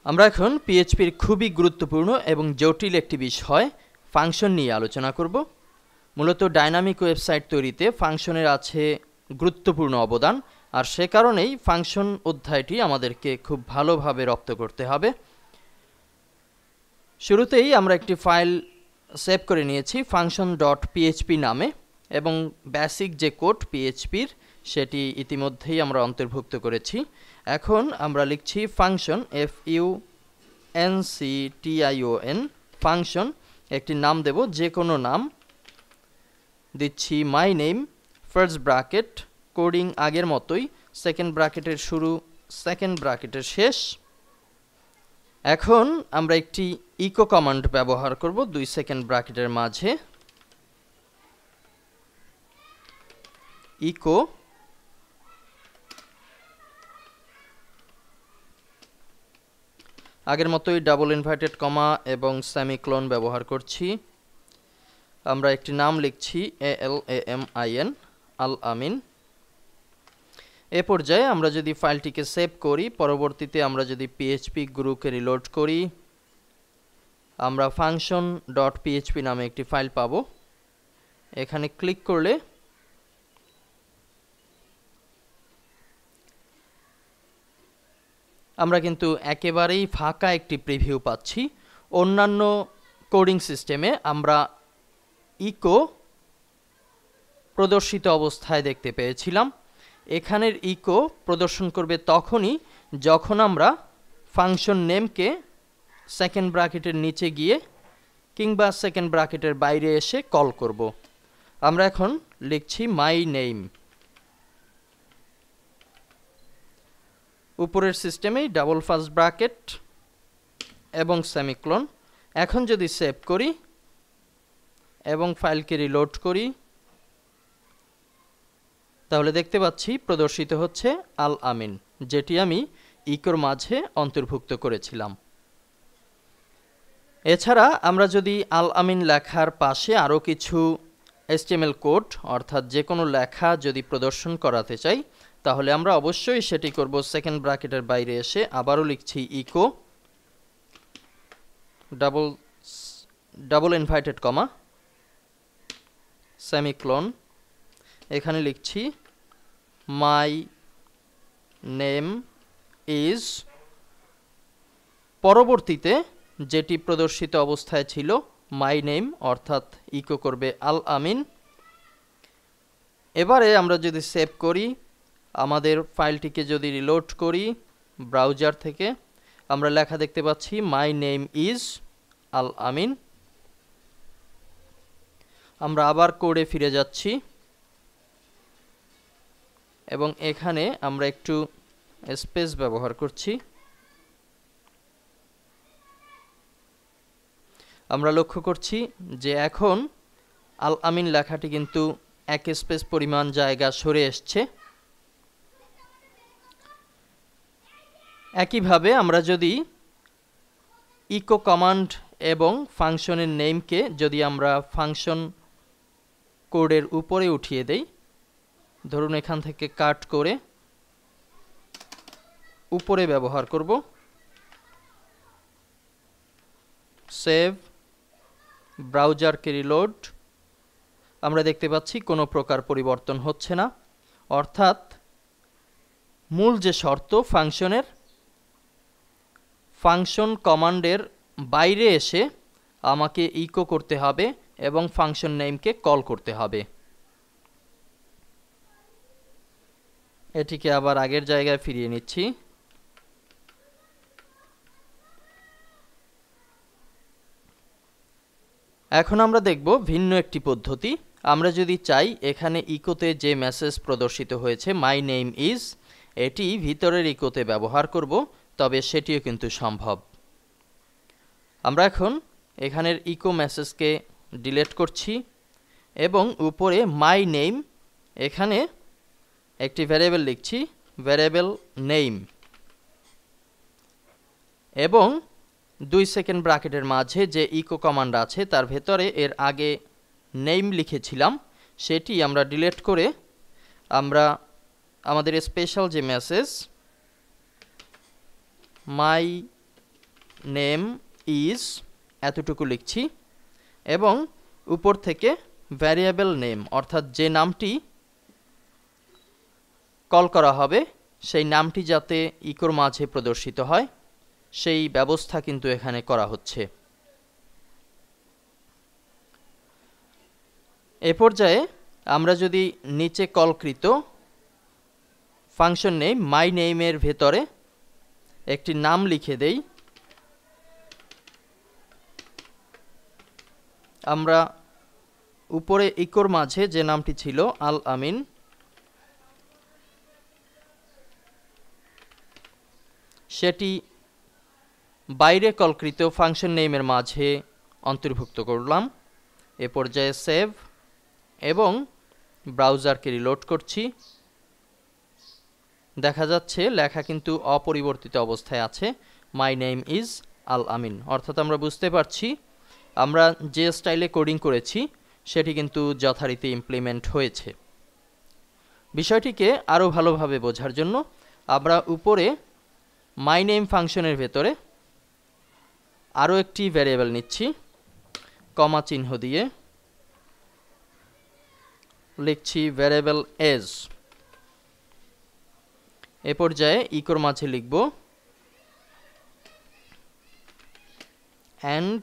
আমরা এখন পিএইচপির খুবই গুরুত্বপূর্ণ এবং জটিল একটি বিষয় ফাংশন নিয়ে আলোচনা করব। মূলত ডাইনামিক ওয়েবসাইট তৈরিতে ফাংশনের আছে গুরুত্বপূর্ণ অবদান, আর সে কারণেই ফাংশন অধ্যায়টি আমাদেরকে খুব ভালোভাবে রপ্ত করতে হবে। শুরুতেই আমরা একটি ফাইল সেভ করে নিয়েছি function.php নামে, এবং বেসিক যে কোড পিএইচপির সেটি ইতিমধ্যেই আমরা অন্তর্ভুক্ত করেছি। এখন আমরা লিখছি ফাংশন, FUNCTION ফাংশন, একটি নাম দেব, যে কোনো নাম দিচ্ছি my name, first bracket, coding আগের মতোই, সেকেন্ড ব্র্যাকেটের শুরু, সেকেন্ড ব্র্যাকেটের শেষ। এখন আমরা একটি ইকো কমান্ড ব্যবহার করব 2 সেকেন্ড ব্র্যাকেটের মাঝে। ইকো আগের মতোই ডাবল ইনভার্টেড কমা এবং সেমিকোলন ব্যবহার করছি। আমরা একটি নাম লিখছি ALAMIN, আল আমিন। এ পর্যায়ে আমরা যদি ফাইলটিকে সেভ করি, পরবর্তীতে আমরা যদি পিএইচপি গুরুকে রিলোড করি, আমরা function.php নামে একটি ফাইল পাব। এখানে ক্লিক করলে আমরা কিন্তু একেবারেই ফাঁকা একটি প্রিভিউ পাচ্ছি। অন্যান্য কোডিং সিস্টেমে আমরা ইকো প্রদর্শিত অবস্থায় দেখতে পেয়েছিলাম। এখানের ইকো প্রদর্শন করবে তখনই যখন আমরা ফাংশন নেমকে সেকেন্ড ব্র্যাকেটের নিচে গিয়ে কিংবা সেকেন্ড ব্র্যাকেটের বাইরে এসে কল করব। আমরা এখন লিখছি মাই নেম। উপরের সিস্টেমেই ডাবল ফার্স্ট ব্র্যাকেট এবং সেমিকোলন। এখন যদি সেভ করি এবং ফাইলকে রিলোড করি, তাহলে দেখতে পাচ্ছি প্রদর্শিত হচ্ছে আল আমিন, যেটি আমি ইকোর মাঝে অন্তর্ভুক্ত করেছিলাম। এছাড়া আমরা যদি আল আমিন লেখার পাশে আরও কিছু HTML কোড অর্থাৎ যে কোনো লেখা যদি প্রদর্শন করাতে চাই, তাহলে আমরা অবশ্যই সেটি করব সেকেন্ড ব্র্যাকেটের বাইরে এসে। আবারও লিখছি echo double inverted comma semicolon, এখানে লিখছি মাই নেম ইজ, পরবর্তীতে যেটি প্রদর্শিত অবস্থায় ছিল মাই নেম অর্থাৎ ইকো করবে আল আমিন। এবারে আমরা যদি সেভ করি, আমাদের ফাইলটিকে যদি রিলোড করি ব্রাউজার থেকে, আমরা লেখা দেখতে পাচ্ছি মাই নেম ইজ আল আমিন। আমরা আবার কোডে ফিরে যাচ্ছি এবং এখানে আমরা একটু স্পেস ব্যবহার করছি। আমরা লক্ষ্য করছি যে এখন আল আমিন লেখাটি কিন্তু 1 স্পেস পরিমাণ জায়গা সরে এসছে। একইভাবে আমরা যদি ইকো কমান্ড এবং ফাংশনের নেমকে যদি আমরা ফাংশন কোডের উপরে উঠিয়ে দেই, ধরুন এখান থেকে কাট করে উপরে ব্যবহার করব, সেভ, ব্রাউজারকে রিলোড, আমরা দেখতে পাচ্ছি কোনো প্রকার পরিবর্তন হচ্ছে না। অর্থাৎ মূল যে শর্ত ফাংশনের, ফাংশন কমান্ডের বাইরে এসে আমাকে ইকো করতে হবে এবং ফাংশন নেমকে কল করতে হবে। এটিকে আবার আগের জায়গায় ফিরিয়ে নিচ্ছি। এখন আমরা দেখব ভিন্ন একটি পদ্ধতি। আমরা যদি চাই এখানে ইকোতে যে মেসেজ প্রদর্শিত হয়েছে মাই নেম ইজ, এটি ভিতরের ইকোতে ব্যবহার করব, তবে সেটিও কিন্তু সম্ভব। আমরা এখন এখানের ইকো মেসেজকে ডিলিট করছি এবং উপরে মাই নেম, এখানে একটি ভ্যারিয়েবল লিখছি, ভ্যারিয়েবল নেম, এবং 2 সেকেন্ড ব্র্যাকেটের মাঝে যে ইকো কমান্ড আছে তার ভেতরে এর আগে নেম লিখেছিলাম সেটি আমরা ডিলিট করে আমরা আমাদের স্পেশাল যে মেসেজ মাই নেম ইজ এতটুকু লিখছি এবং উপর থেকে ভ্যারিয়েবল নেম অর্থাৎ যে নামটি কল করা হবে সেই নামটি যাতে ইকোর মাঝে প্রদর্শিত হয় সেই ব্যবস্থা কিন্তু এখানে করা হচ্ছে। এ পর্যায়ে আমরা যদি নিচে কলকৃত ফাংশন নেম মাই নেমের ভেতরে একটি নাম লিখে দেই, আমরা উপরে ইকোর মাঝে যে নামটি ছিল আল আমিন সেটি বাইরে কলকৃত ফাংশন নেমের মাঝে অন্তর্ভুক্ত করলাম। এ পর্যায়ে সেভ এবং ব্রাউজারকে রিলোড করছি। দেখা যাচ্ছে লেখা কিন্তু অপরিবর্তিত অবস্থায় আছে, মাই নেম ইজ আল আমিন। অর্থাৎ আমরা বুঝতে পারছি আমরা যে স্টাইলে কোডিং করেছি সেটি কিন্তু যথারীতি ইমপ্লিমেন্ট হয়েছে। বিষয়টিকে আরও ভালোভাবে বোঝার জন্য আমরা উপরে মাই নেম ফাংশনের ভেতরে আরও একটি ভ্যারিয়েবল নিচ্ছি, কমা চিহ্ন দিয়ে লিখছি ভ্যারিয়েবল এজ। এ পর্যায়ে ইকোর মাঝে লিখব and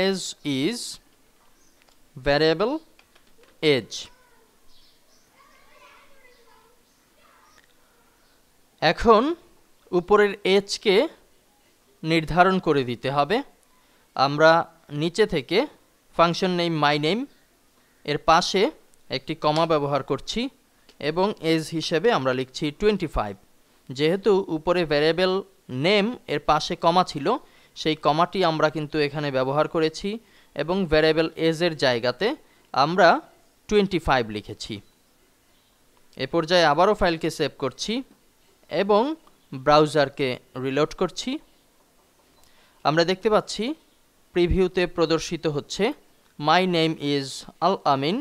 age is variable age. এখন উপরের এজকে নির্ধারণ করে দিতে হবে। আমরা নিচে থেকে ফাংশন নেম মাই নেম এর পাশে একটি কমা ব্যবহার করছি এবং এজ হিসেবে আমরা লিখছি 25। যেহেতু উপরে ভ্যারিয়েবল নেম এর পাশে কমা ছিল সেই কমাটি আমরা কিন্তু এখানে ব্যবহার করেছি এবং ভ্যারিয়েবল এজের জায়গাতে আমরা 25 লিখেছি। এ পর্যায়ে আবারও ফাইলকে সেভ করছি এবং ব্রাউজারকে রিলোড করছি। আমরা দেখতে পাচ্ছি প্রিভিউতে প্রদর্শিত হচ্ছে my name is Al Amin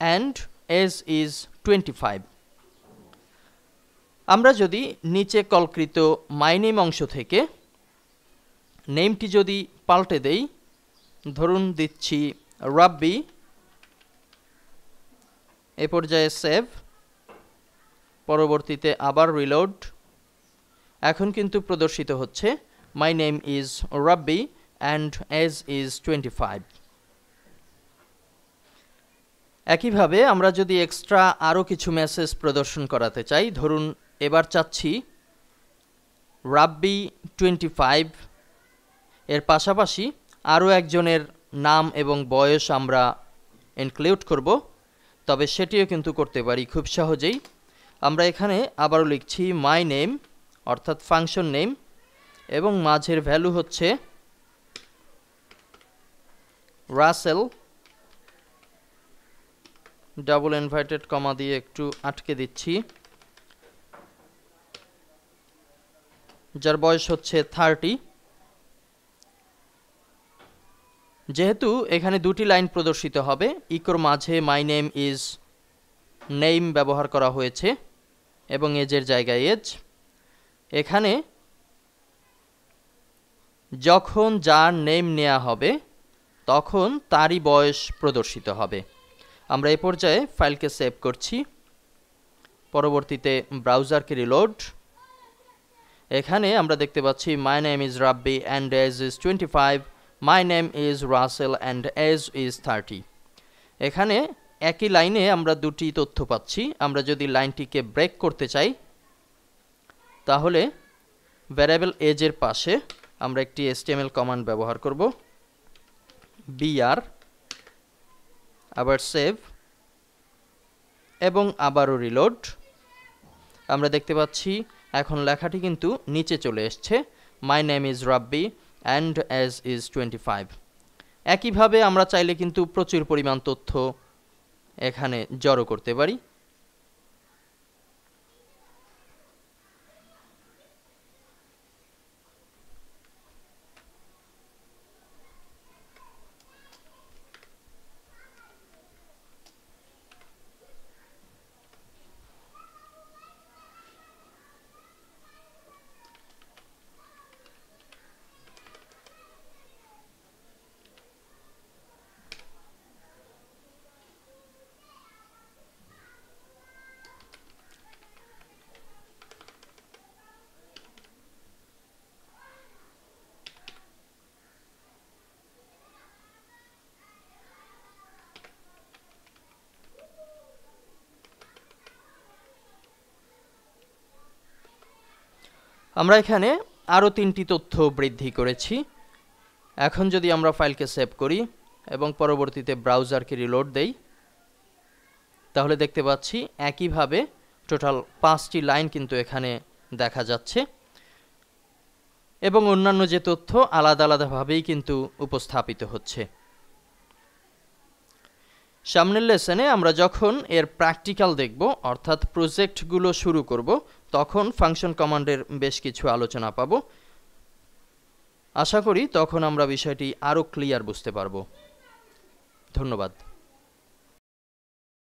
and age is 25। আমরা যদি নিচে কলকৃত মাই নেম অংশ থেকে নেমটি যদি পাল্টে দেই, ধরুন দিচ্ছি রাব্বি, এ পর্যায়ে সেভ, পরবর্তীতে আবার রিলোড। এখন কিন্তু প্রদর্শিত হচ্ছে my name is Rabbi and age is 25। একইভাবে আমরা যদি এক্সট্রা আরও কিছু মেসেজ প্রদর্শন করাতে চাই, ধরুন এবার চাচ্ছি রাব্বি 25 এর পাশাপাশি আরও একজনের নাম এবং বয়স আমরা ইনক্লুড করব, তবে সেটিও কিন্তু করতে পারি খুব সহজেই। আমরা এখানে আবারও লিখছি মাই নেম অর্থাৎ ফাংশন নেম এবং মাঝের ভ্যালু হচ্ছে রাসেল, ডাবল ইনভার্টেড কমা দিয়ে একটু আটকে দিচ্ছি, যার বয়স হচ্ছে 30। যেহেতু এখানে দুটি লাইন প্রদর্শিত হবে, ইকোর মাঝে মাই নেম ইজ নেম ব্যবহার করা হয়েছে এবং এজের জায়গায় এজ, এখানে যখন যার নেম নেওয়া হবে তখন তারই বয়স প্রদর্শিত হবে। আমরা এ পর্যায়ে ফাইলকে সেভ করছি, পরবর্তীতে ব্রাউজারকে রিলোড। এখানে আমরা দেখতে পাচ্ছি my name is Rabbi and age is 25, my name is Rasel and age is 30। এখানে একই লাইনে আমরা দুটি তথ্য পাচ্ছি। আমরা যদি লাইনটিকে ব্রেক করতে চাই তাহলে ভ্যারিয়েবল এজের পাশে আমরা একটি HTML কমান্ড ব্যবহার করব, br, আবার সেভ এবং আবারও রিলোড। আমরা দেখতে পাচ্ছি এখন লেখাটি কিন্তু নিচে চলে এসছে, my name is Rabbi and age is 25। একইভাবে আমরা চাইলে কিন্তু প্রচুর পরিমাণ তথ্য এখানে জড়ো করতে পারি। আমরা এখানে আরও 3টি তথ্য বৃদ্ধি করেছি। এখন যদি আমরা ফাইলকে সেভ করি এবং পরবর্তীতে ব্রাউজারকে রিলোড দেই, তাহলে দেখতে পাচ্ছি একইভাবে টোটাল 5টি লাইন কিন্তু এখানে দেখা যাচ্ছে এবং অন্যান্য যে তথ্য আলাদা আলাদাভাবেই কিন্তু উপস্থাপিত হচ্ছে। সামনের লেসনে আমরা যখন এর প্র্যাকটিক্যাল দেখব, অর্থাৎ প্রজেক্টগুলো শুরু করব, তখন ফাংশন কমান্ডের বেশ কিছু আলোচনা পাব। আশা করি তখন আমরা বিষয়টি আরও ক্লিয়ার বুঝতে পারব। ধন্যবাদ।